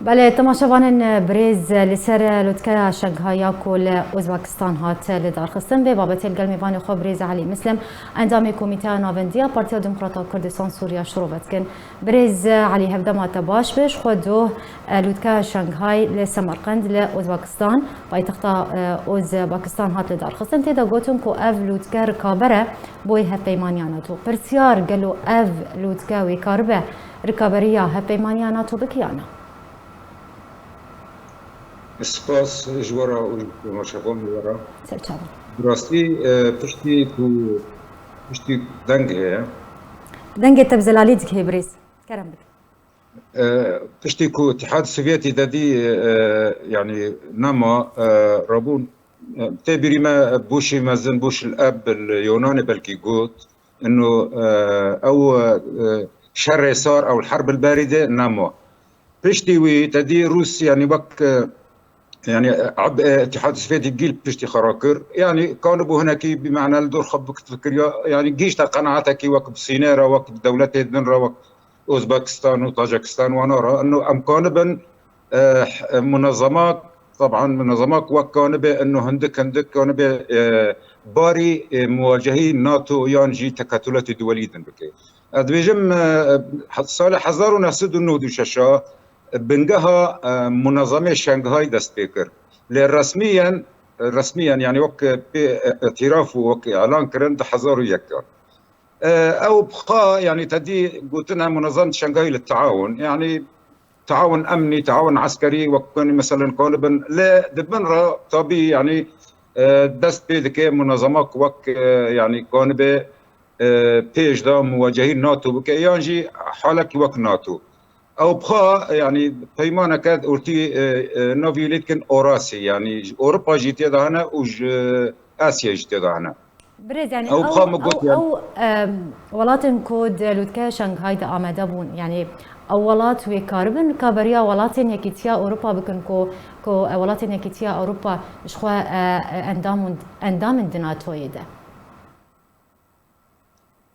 بله تماشاوان بریز لسر لودکه شنگهایا کل ازبکستان هات لدارخستن به بابت الگلمیوان خو بریز علی مسلم اندام کمیته ناوندیا پارتیا دموکراتا کردستان سوریا شروع کن بریز علی هفدمات باش بش خودو لودکه شنگهای لسمرقند لازبکستان پایتخت ازبکستان هات لدارخستن تیدا گوتن کو اف لودکه رکابره بوی هپیمانیاناتو پرسیار گلو اف لودکه وی کاربه رکابریا هپیمانیاناتو بکیانا سپاس جوارا ومرحبا جوارا سلام براستي پشتی دنگ هي دنگ تبزلالي دك هبريز كرم بك پشتی کو اتحاد السوفيتي دادي يعني نما رابون تابري ما بوشي مازن بوش الاب اليوناني بلكي قوت انه او شر صار او الحرب البارده نما پشتی وي تدي روس يعني وك يعني عب اتحاد السوفيتي جيل بشتي خراكر يعني كانوا بو هناك بمعنى الدور خبك تفكر يعني جيش قناعتك وك بسينارا وك بدولتي دنرا وك اوزبكستان وطاجكستان ونرى انه امكان منظمات طبعا منظمات وكانبه انه هندك كانبه باري مواجهين ناتو يانجي تكتلات دوليدن بكي ادبيجم صالح هزار ونسد النودو شاشا بنجها منظمه شنغهاي دست بكر رسميا يعني وك اعتراف وك اعلان كرند حزارو يكا او بقى يعني تدي قلت لنا منظمه شنغهاي للتعاون يعني تعاون امني تعاون عسكري وكان مثلا قالبا لا دبنرا طبي يعني دست بيدك منظمات وك يعني كان بيج دا مواجهين ناتو بكيانجي حالك وك ناتو او بخا يعني بيمانه كاد اورتي نوفي ليتكن اوراسي يعني اوروبا جيتي دهنا وج اسيا جيتي دهنا بريز يعني او بخا او ولاتن كود لودكا شنغهاي دا آمدابون يعني اولات وی کاربن کابریا ولاتن یکیتیا اروپا بکن کو ولاتن یکیتیا اروپا شخوا اندام دناتوی ده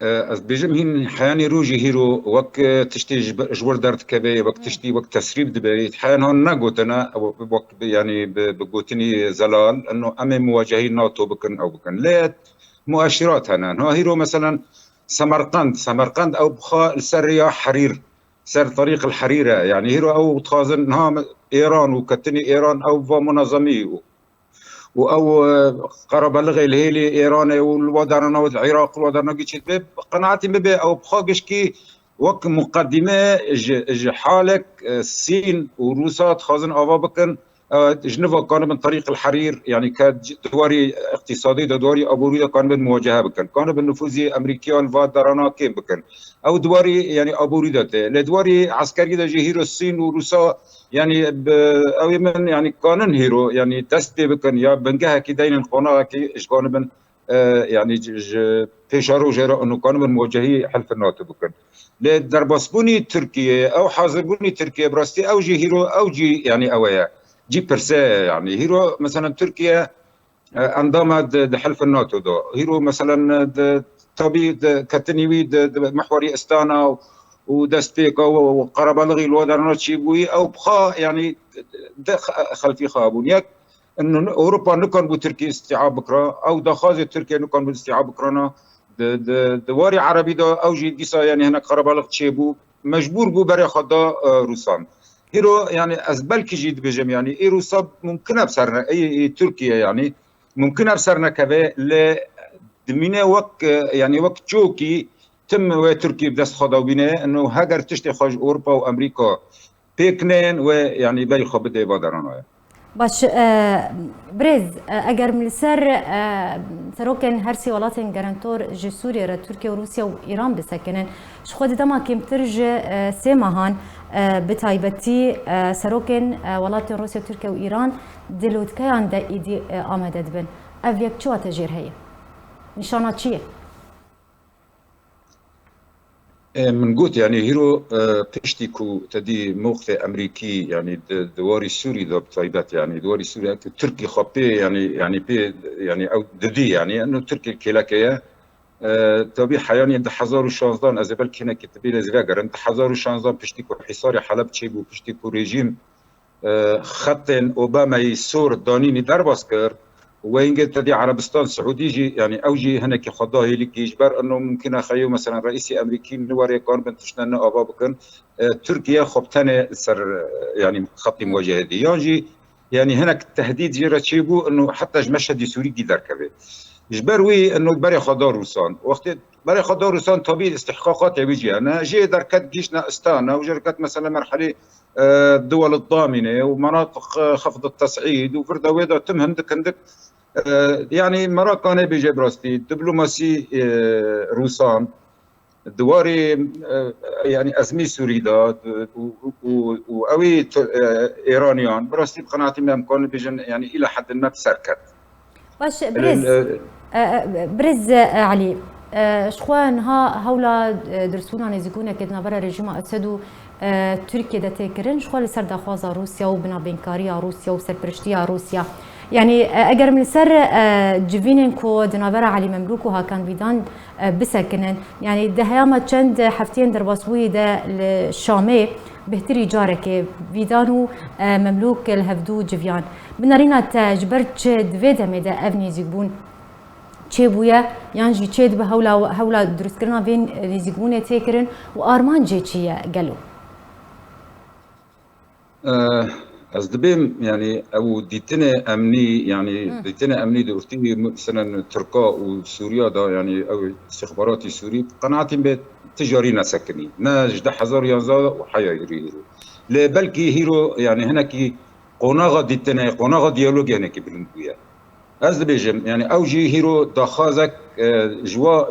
از بيجم هين حياني روجي هيرو وك تشتي جور دارت كبي وك تشتي وك تسريب دبي حيان هون نقوتنا وك يعني بقوتني زلال انه امي مواجهين ناتو بكن او بكن لا مؤشرات هنا هو هيرو مثلا سمرقند او بخا السرية حرير سر طريق الحريرة يعني هيرو او تخازن ها ايران وكتني ايران او منظمي او قرب لغي الهيلي ايران والودرنا والعراق والودرنا قيت قناعتي ببي او بخاقش كي وك مقدمه حالك الصين وروسيا خازن افا بكن جنيفا كان من طريق الحرير يعني كدواري اقتصادي دواري ابوريدا كان من مواجهه بكن كان بالنفوذ امريكا والفادرنا كيف بكن او دواري يعني ابوريدا لدواري عسكري دا جهير الصين وروسيا يعني او من يعني كانن هيرو يعني دست بكن يا بنجها كي دين القناه كي ايش كان من يعني فيشارو جرا انه كانوا من مواجهي حلف الناتو بكن لدربسبوني تركيا او حاضربوني تركيا براستي او جي هيرو او جي يعني اويا جي برسي يعني هيرو مثلا تركيا انضمت حلف الناتو دو هيرو مثلا طبي كتنيوي محوري استانا ودستيكا وقربلغي الودرنات شيبوي او بخا يعني خلفي خابون ياك انه اوروبا نكون بتركيا استيعاب بكره او دخاز تركيا نكون باستيعاب بكرنا دواري عربي دا او جي ديسا يعني هناك قربلغ تشيبو مجبور بو بري خدا روسان هيرو يعني ازبل كي جيد بجم يعني اي روسا ممكن ابصرنا اي تركيا يعني ممكن ابصرنا كذا ل دمينا وك يعني وقت شوكي تم وتركيا بدست خدا وبناء انه هاجر تشتي خارج اوروبا وامريكا بيكنين ويعني بري خبط بادرنا باش بريز اگر ملسر سروكن هرسي ولاتن جرانتور جي سوريا را تركيا وروسيا وايران بسكنن شخود دما كيم ترج سيمهان بتايبتي سروكن ولاتن روسيا وتركيا وايران دلوت كان دا ايدي امدد بن افيك شو تجير هي نشانات شيء من قلت يعني هيرو بيشتيكو تدي موقف امريكي يعني دواري سوري دو بطيبات يعني دواري سوري تركي خبي يعني بي يعني او ددي يعني انه تركي كيلاكيه تبي حياني عند حزار وشانزدان از اول كنا كتبي لزواجر عند حزار وشانزدان بيشتيكو حصار حلب تشيبو بيشتيكو ريجيم خط اوباما يسور دانيني درباس كر وينجي تدي عربستان سعودي جي يعني اوجي هناك خداه لك يجبر انه ممكن اخيو مثلا رئيسي امريكي نوري كان بنتشنا ابا بكن تركيا خبتنا سر يعني خط مواجهه دي يجي يعني هناك تهديد جرى تشيبو انه حتى مشهد سوري جدار كبير جبروي انه بري خضار روسان وقت بري خضار روسان طبيعي استحقاقات يجي انا جي دركت جيشنا استانا وجركت مثلا مرحله الدول الضامنه ومناطق خفض التصعيد وفردويدا تم هندك يعني مراكانه بيجي براستي دبلوماسي روسان دواري يعني ازمي سوريدا وقوي ايرانيان براستي بقناعتي ما امكان بيجن يعني الى حد ما بسركت باش برز علي شخوان هولا درسونا نزيكونا كدنا برا رژیم اسد تركيا دتكرن شخوان لسر دخوازا روسيا وبنا بنكاريا روسيا وسرپرشتيا روسيا يعني اگر من سر جوینن کو دنابرا علي مملوك وها كان فيدان بسكنن يعني دهياما چند حفتين درباسوي ده الشامي بهتري جارك فيدانو مملوك الهفدو جفيان بنارينا تجبرت دويدا ميدا افني زيبون چه يعني جي چه به هولا درست کرنا وين ريزيغونه تيكرن وارمان جي چيه قالو از دبیم يعني او ديتنا امني يعني ديتنا امني دورتي مثلا تركا وسوريا دا يعني او استخباراتي سوري قناعتي بتجاري نسكني نا جدا حزار يانزا وحيا يري لا بلكي هيرو يعني هناك قناغه ديتنا قناغه ديالوج هناك بالنبويه از بيجم يعني اوجي هيرو دخازك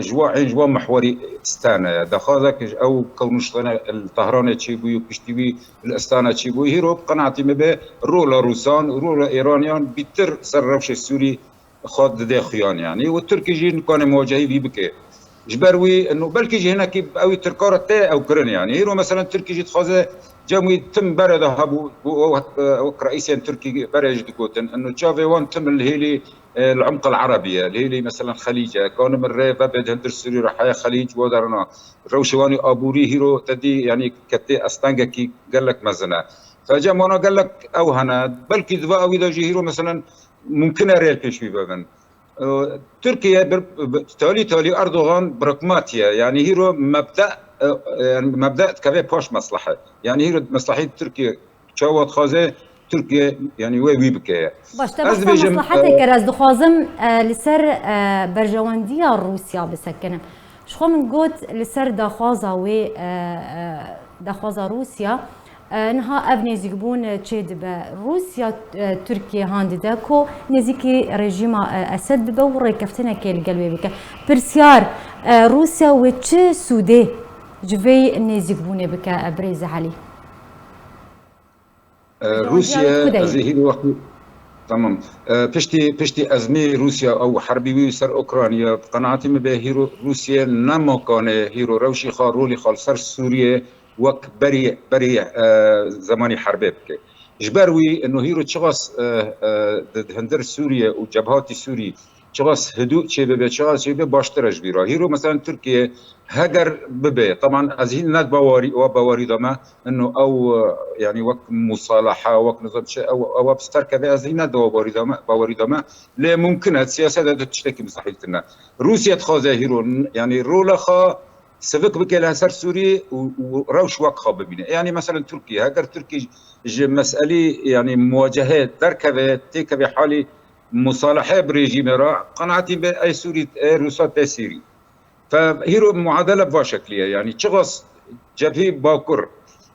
جوا عين جوا محوري استانا دخازك او كونشتنا الطهرانه تشيبو يكشتيبي الاستانا تشيبو هيرو قناعتي مبه رولا روسان رولا ايرانيان بيتر سرفش السوري خاد دي خيان يعني والتركي جي كان مواجهي بي بكي جبروي انه بلكي جي هناك او تركارته او كرن يعني هيرو مثلا تركي جي تخازه جموي تم برد هبو رئيسا تركي برج دكوتن انه تشافي وان تم الهيلي العمق العربيه الهيلي مثلا خليجه كان من ريفا بد هندر سوري رحايا خليج ودرنا روشواني ابوري هيرو تدي يعني كتي استانجا كي قال لك مزنا فجمعنا قال لك او هنا بلكي دوا او اذا هيرو مثلا ممكن ريال بيشوي بابن تركيا تالي اردوغان براغماتيا يعني هيرو مبدا كبه باش مصلحه يعني هي مصلحه تركيا تشاوت خازه تركيا يعني وي بكيه باش تبع مصلحتك راز دخوازم لسر برجوانديه روسيا بسكن شخو من قوت لسر دخوازا و دخوازا روسيا انها افني زيبون تشيد روسيا تركيا هاند داكو نزيكي رژیم اسد بور كفتنا كيل قلبي بك برسيار روسيا وتش سودي جوي نزيبون بك ابريز علي روسيا زي وقت تمام بشتي ازمه روسيا او حربي سر اوكرانيا بقناعتي ما هيرو روسيا نما كان هيرو روشي خارولي خالصر سوريا وك بري زماني حربي بك جبروي انه هيرو تشغص هندر سوريا وجبهات سوري تشغص هدوء شبه تشغص شبه باشترج بيرا هيرو مثلا تركيا هجر ببي طبعا ازهين ناد باوري دما انه او يعني وقت مصالحه وقت نظام شيء او بستر كذا ازهين ناد باوري دما لا ممكن السياسه تشتكي مستحيلتنا روسيا تخازه هيرو يعني رولا خا سبق بك سر سوري وروش وقخه ببينه يعني مثلا تركيا هجر تركي مساله يعني مواجهات دركبه تكبه حالي مصالحه بريجيم را قناعتي باي سوري روسات سيري فهيرو معادله بشكليه يعني تشغص جبهه باكر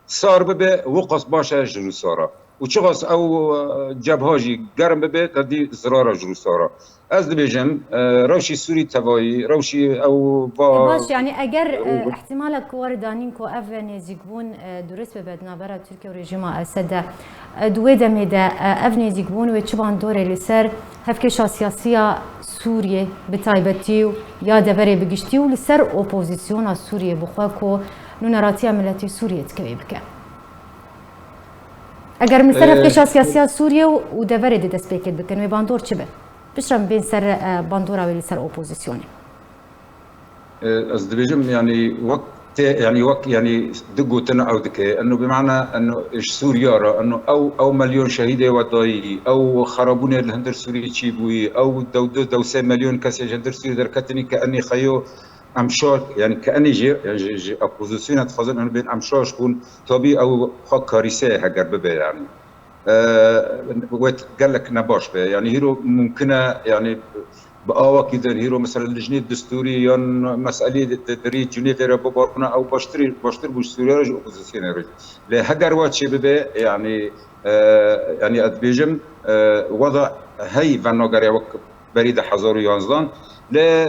صار ببه وقص باشا جروسارا وتشغص او جبهاجي قرم ببه تدي زراره جروسارا از دبيجم روشي سوري تباي روشي او باش يعني اگر احتمالك وردانينكو افن زيكبون درس ببدنا برا تركيا ورژیم اسد دوی دميدا افن زيكبون وتشبان دوري لسر هفكشا سياسيه سوريا بتايبتي يا دبري بقشتي ولسر اوبوزيسيون سوريا بخواكو نونراتيا ملتي سوريا تكوي بك اگر من سر هفكشا سياسيه سوريا ودبري دست بكت بكن باندور تشبه بشرم بين سر باندورا ولسر اوبوزيسيون از دبيجم يعني وقت يعني وقت يعني دقوتنا او دكي انه بمعنى انه سوريا را انه او مليون شهيد وضعي او خربون الهندر سوري تشيبوي او دو 2 مليون كاسي هندر سوري دركتني كاني خيو امشار يعني كاني جي اپوزيسيون تخزن انه بين امشار شكون طبي او خا كارثه هجر ببه يعني قال لك نباش به يعني هيرو ممكنه يعني بقى كده هيرو مثلا اللجنه الدستوريه يعني مساله دري جنيف بورنا او باشتري بوش سوريا رج اوبوزيسيون رج لهجر وات شبه يعني يعني ادبيجم وضع هي فانوغاريا وك بريد حزور يونزان ل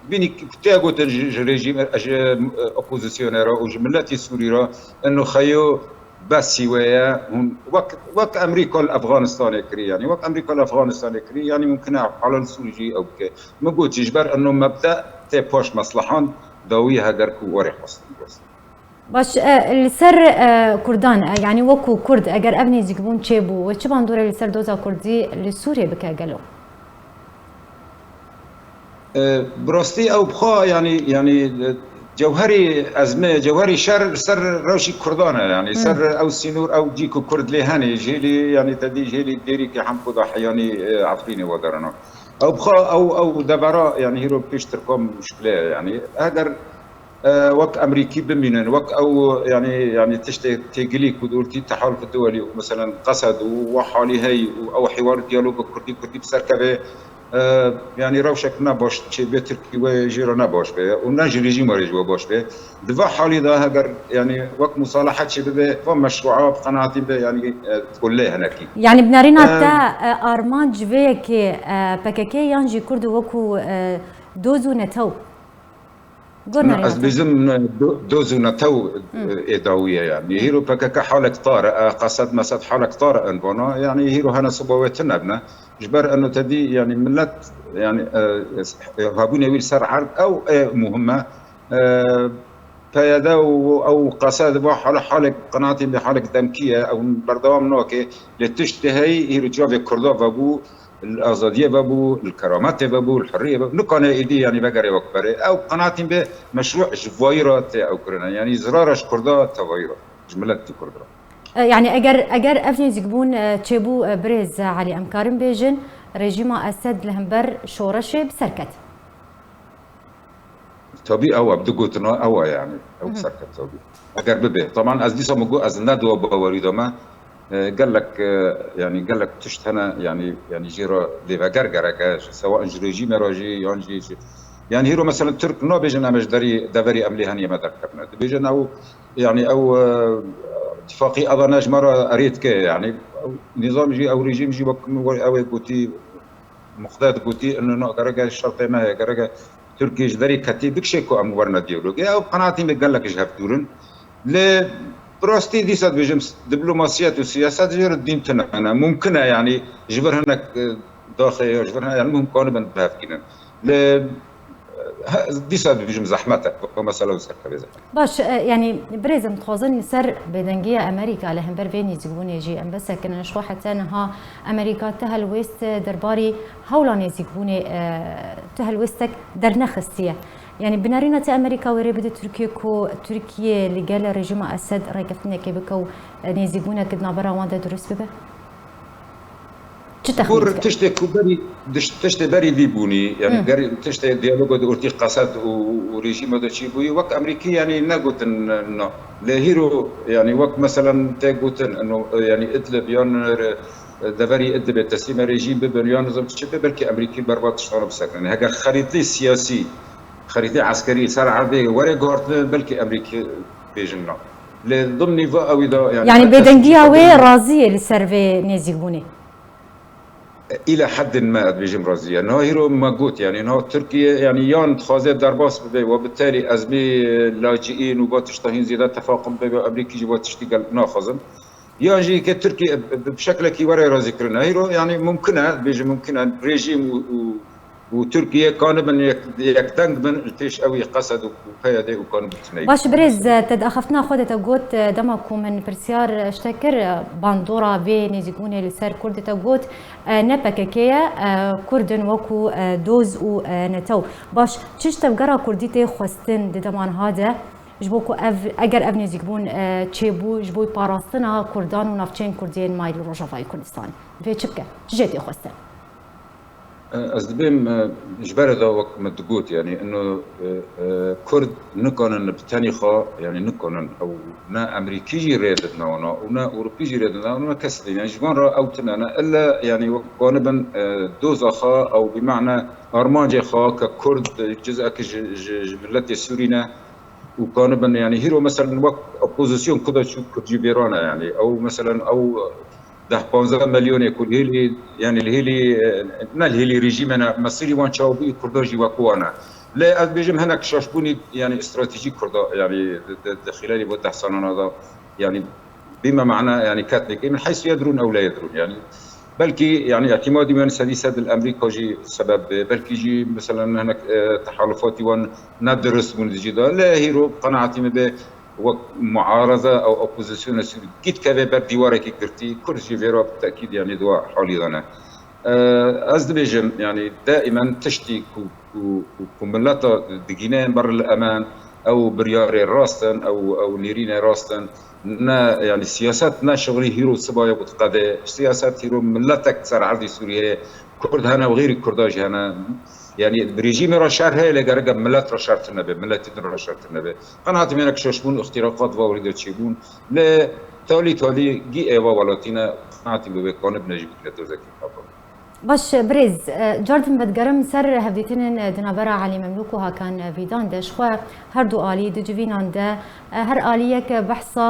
بيني كتاغو ريجيم اوبوزيسيونير او جملتي سوريا انه خيو بس سوايا وك امريكا الافغانستان كري يعني وك امريكا الافغانستان كري يعني ممكن على السوري او كي ما قلت يجبر انه مبدا تي بوش مصلحان ضويها دركو ورق بس باش السر كردان يعني وكو كرد اگر ابني زيكبون تشيبو وچ باندور السر دوزا كردي لسوريا بكاغلو براستي او بخا يعني جوهري ازمه جوهري سر روشي كردانه يعني سر او سينور او جيكو كرد لهاني جيلي يعني تدي جيلي ديري كي حمقو حياني عفريني ودرنا او بخا او دبرا يعني هيرو بيشتركم مشكله يعني اقدر وك امريكي بمينن وك او يعني تشتي تيجليك ودولتي التحالف الدولي مثلا قصد وحالي هي او حوار ديالوج كردي بسركبه يعني روشك نباش شيء بتركي وجيرو نباش به ونجي ريجيم رجوا باش به دفع حالي ده هجر يعني وقت مصالحات شيء به فمشروعات قناعتي به يعني تقول له هناك يعني بنارينا تا ارمان جويك بككي ينجي كرد وكو دوزو نتو از بيزم دوزو نتو اداويه يعني هيرو بكك حالك طارئ قصد مسد حالك طارئ انبونا يعني هيرو هنا صبواتنا ابنا جبر انه تدي يعني ملت يعني هابوني ويل سر عرض او مهمه فيدا او قصد على حالك قناعتي بحالك دمكيه او بردوام نوكي لتشتهي هيرو جوفي كردوفا بو الازاديه بابو الكرامات بابو الحريه بابو نقنا ايدي يعني بقري وكبري او قناعتي بمشروع جفايرات او كرنا يعني زرارش كردا تفايرات جملت كردا يعني اگر افني زيكبون تشيبو بريز علي امكارم بيجن ريجيم اسد لهمبر شورش بسركت طبيعي او بدقوتنا او يعني او بسركت طبيعي اگر ببي طبعا از دي سمجو از ندو باوريدما قال لك تشت هنا يعني جيرو ليفاغرغرا سواء ريجيم راجي يعني هيرو مثلا ترك نو بيجن امش داري املي هني ما ذكرنا بيجن او يعني او اتفاقي اظناج مره اريد كي يعني نظام جي او ريجيم جي او قوتي مقداد قوتي انه نو غرغا الشرط ما غرغا تركي جدري كتي بكشيكو ام ورنا ديالوج او قناعتي قال لك جهف دورن ل براستي دي صد بيجم دبلوماسيات وسياسات غير الدين تنعنا ممكنه يعني جبر هناك داخل جبر يعني ممكن بنبهفكنا دي صد بيجم زحمتك مثلا وسر كذا باش يعني بريزم تخوزن سر بدنجيه امريكا على همبر فيني تجيبون يجي ام بس كنا نشوا حتى انها امريكا تهل ويست درباري هولان يجيبون تهل ويستك درنخستيه يعني بنارينا تا امريكا وريبد تركيا اللي قال رجيم اسد رايكفتنا كيبكو نيزيبونا كدنا برا واندا درس ببه تشتي بري ديبوني يعني تشتي ديالوج دورتي قصد وريجيم هذا شيء بوي وقت امريكي يعني نقول انه لهيرو يعني وقت مثلا تقول انه يعني ادلب يان دبري ادلب التسليم ريجيم ببريان نظام تشبه بلكي امريكي بربط شطار بسكن يعني هذا خريطه سياسي خريطه عسكريه صار عربي ورا غورت بلكي امريكي بيجنا لضمن نيفو او يعني بدنجيا وي راضيه للسيرفي نيزيبوني الى حد ما بيجم راضيه انه هيرو ما قلت يعني انه تركيا يعني يان تخاذ درباس وبالتالي ازمه لاجئين وباتشتهين زياده تفاقم امريكي جوا تشتغل ناخذن يجي كتركيا بشكل كي ورا رازي كرنا هيرو يعني ممكنه بيجي ممكن ريجيم وتركيا كان من يكتنج من التيش قوي قصد وفيده وكانوا بتنين باش بريز تدخفتنا خودت قوت دمكم من برسيار اشتكر باندورا بين يزيكوني لسر كرد تقوت نبككيا كردن وكو دوز ونتو باش تشتم قرا كرديتي خوستن دمان هذا جبوكو اگر اف نزیک بون چیبو جبوی پاراستنا کردان و نافچین کردین مایل روجافای کردستان في چبکه جدی خواسته از دبیم جبر دا وقت مدقوت يعني انه كرد نكونن بتانيخا يعني نكونن او نا امريكي ريدنا ونا اوروبي ريدنا ونا كسر يعني جوان را او تنانا الا يعني قانبا دوزخا او بمعنى ارمانجي خا ككرد جزء ملتي سورينا وقانبا يعني هيرو مثلا وقت اوبوزيسيون كذا شو كرجي بيرانا يعني او مثلا او 10-15 مليون يكون هيلي يعني الهيلي نا الهيلي ريجيم انا مصيري وان شاوبي كرداجي وكوانا لا بيجم هناك شاشبوني يعني استراتيجي كردا يعني خلال بده حصان هذا يعني بما معناه يعني كاتليك من حيث يدرون او لا يدرون يعني بلكي يعني اعتمادي من سد الامريكا سبب بلكي جي مثلا هناك تحالفاتي وان ندرس من جدا لا هيرو قناعتي به ومعارضه او اوبوزيسيون كيت كذا برديوارك كرتي كل شيء فيرو بالتاكيد يعني دواء حولي انا ازدبيجم يعني دائما تشتي كملتا دقينين بر الامان او برياري راستن او نيرين راستن نا يعني سياسات نا شغلي هيرو صبايا بتقاده سياسات هيرو ملتك صار عرضي سوريا كرد هنا وغير كرداج هنا يعني بريجيم رشار هي اللي قرقة ملات رشار تنبه ملات رشار تنبه قناعت منك شوشبون اختراقات ووريدو تشيبون لا تالي جي ايوا ولاتينا قناعتي ببيكون بنجيب كلاتو زكي حبا باش بريز جاردن بدقرم سر هفديتين دنابرا علي مملوكوها كان فيدان داش خو هر دو آلي دو جوينان ده هر آليك بحثا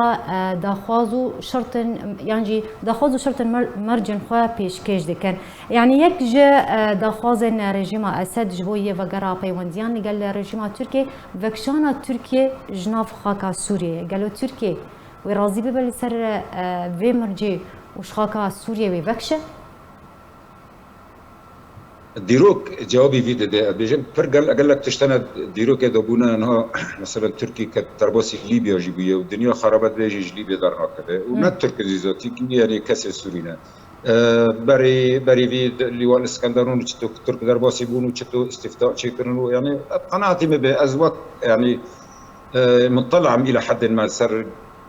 داخوازو شرط يعني داخوازو شرط مرجن خو بيش كيش دكن يعني يك جا داخوازن رژیم اسد جبويه وگرا پیوندیان قال رژیم تركي وكشانا تركي جناف خاكا سوريا قالوا تركي وراضي ببل سر في مرجي وش خاكا سوريا ويفكشه ديروك جوابي في ده بيجم فرقل اقول لك تشتنا ديروك دابونا انها مثلا تركي كترباسي ليبيا جيبيه والدنيا خربت بيجي ليبيا دارنا كذا وما تركي زيزاتي يعني كاس سورينا بري في اللي هو الاسكندرون ترك درباسي بونو تشتو استفتاء شيكرنو يعني قناعتي بازواج يعني مطلع الى حد ما سر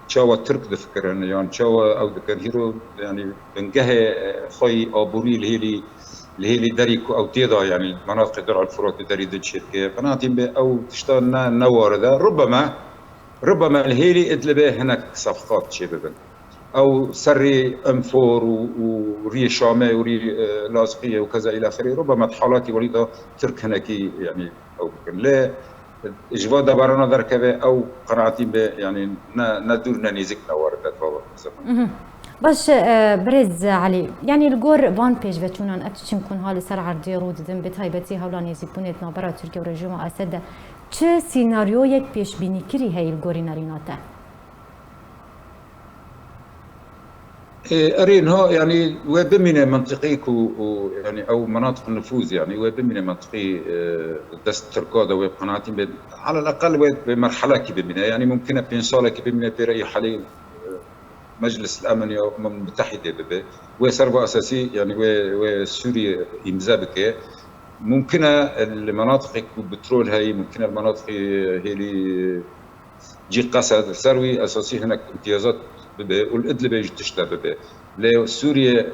تشاوى ترك دفكر يعني تشاوى او ذكر هيرو يعني بنجه خوي ابوري اللي هي داريكو او تيضا يعني مناطق درع الفرات داري دل شركه قناعتي او تشتغلنا نوارده ربما الهيلي ادلبه هناك صفقات شبابا او سري امفور وري شامه وري لاصقيه وكذا الى اخره ربما حالاتي وليده ترك هناكي يعني او لا اجوا دبرنا دركبه او قناعتي يعني ندورنا نيزكنا ورده بابا باش برز علي يعني الجور فان بيج بتشونان اكتشم كون هالي سر عردي رود دم بتايبتي هولان يزيبونيت نابرا تركيا ورژیم اسد چه سيناريو يك بيش بيني كري هي الجوري ناريناته ارين هو يعني وبمن منطقي يعني او مناطق النفوذ يعني وبمن منطقي دست تركودا وقناعتي على الاقل بمرحله كبيره يعني ممكن بين صاله كبيره برأي حالي مجلس الامن يا الامم المتحده وسربا اساسي يعني وسوريا يمزابك ممكن المناطق بترول هاي ممكن المناطق هي اللي جي قصد سروي اساسي هناك امتيازات والادلب يجي تشتغل لا سوريا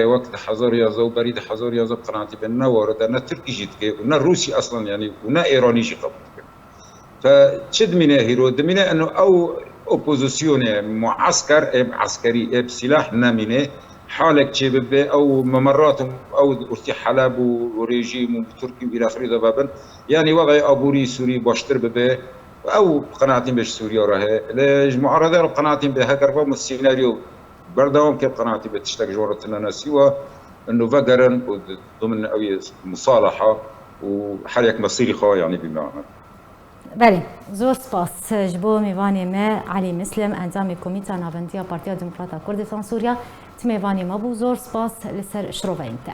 وقت حزار يازو بريد حزار يازو قناعتي بان ورد انا تركي جيتك ونا روسي اصلا يعني ونا ايراني جي قبل فتشد من هيرو دمنا انه او اوبوزيسيون معسكر عسكري بسلاح نامينه حالك شباب او ممرات او ارتي حلب وريجيم وتركي الى اخره ضبابا يعني وضع ابوري سوري باشتر ببه او قناعتين باش سوريا راهي المعارضه قناعتين بها كرفهم السيناريو بردهم كيف قناعتي بتشتاق جورة لنا سوا انه فقرا ضمن او مصالحه وحريك مصيري خا يعني بمعنى بله زور سپاس جبو میوانی ما علی مسلم انجام کمیته ناوندی پارتیا دموکراتا کردستان سوریا تمیوانی ما بو زور سپاس لسر شروع اینته